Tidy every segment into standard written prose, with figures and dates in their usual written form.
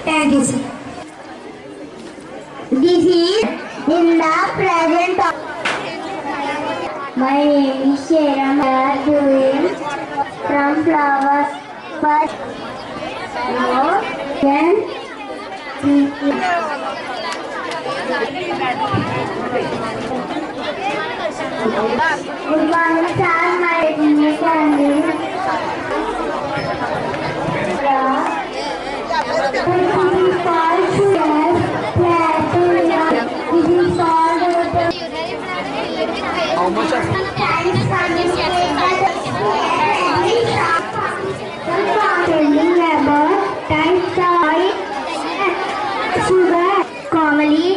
Thank you, sir. This is in the present. My name is Sharon. I am doing from flowers. First, then good morning, sir. My name is Sandy. How much of Commonly,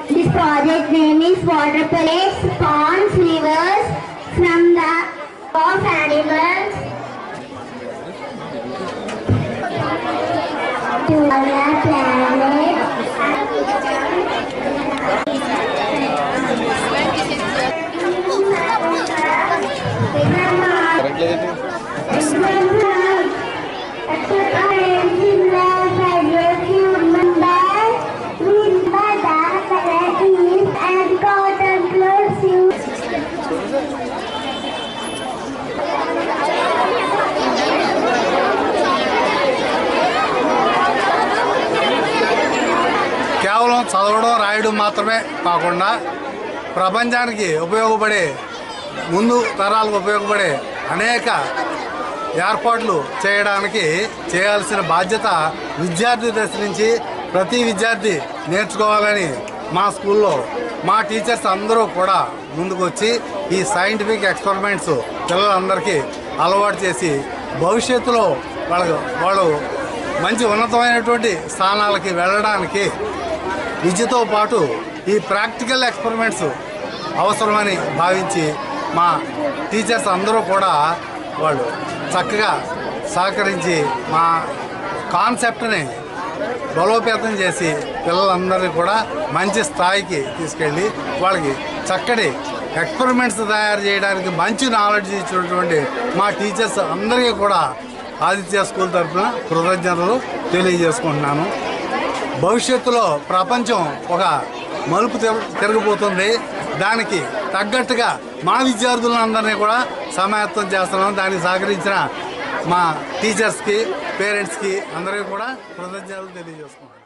this project name is water palace, ponds, rivers from the of animals to other planets. కేవలం చదవడం రాయడం మాత్రమే కాకుండా ప్రపంచానికి ఉపయోగపడే ముందు తరాలకు ఉపయోగపడే అనేక ఏర్పాట్లు చేయడానికి చేయాల్సిన బాధ్యత విద్యార్థి దశ నుంచి ప్రతి విద్యార్థి నేర్చుకోవాలని మా స్కూల్లో మా టీచర్స్ అందరూ కూడా ముందుకు వచ్చి ఈ సైంటిఫిక్ ఎక్స్పెరిమెంట్స్ పిల్లలందరికీ అలవాటు చేసి భవిష్యత్తులో వాళ్ళు మంచి ఉన్నతమైనటువంటి స్థానాలకి వెళ్ళడానికి విద్యతో పాటు ఈ ప్రాక్టికల్ ఎక్స్పెరిమెంట్స్ అవసరమని భావించి మా టీచర్స్ అందరూ కూడా వాళ్ళు చక్కగా సహకరించి మా కాన్సెప్ట్ని బలోపేతం చేసి పిల్లలందరినీ కూడా మంచి స్థాయికి తీసుకెళ్ళి వాళ్ళకి చక్కటి ఎక్స్పెరిమెంట్స్ తయారు చేయడానికి మంచి నాలెడ్జ్ ఇచ్చినటువంటి మా టీచర్స్ అందరికీ కూడా ఆదిత్య స్కూల్ తరఫున కృతజ్ఞతలు తెలియజేసుకుంటున్నాను. భవిష్యత్తులో ప్రపంచం ఒక మలుపు తిరగబోతుంది. దానికి తగ్గట్టుగా మా విద్యార్థులందరినీ కూడా సమాయత్తం చేస్తున్నాం. దానికి సహకరించిన మా టీచర్స్కి, పేరెంట్స్కి అందరికీ కూడా కృతజ్ఞతలు తెలియజేస్తున్నాం.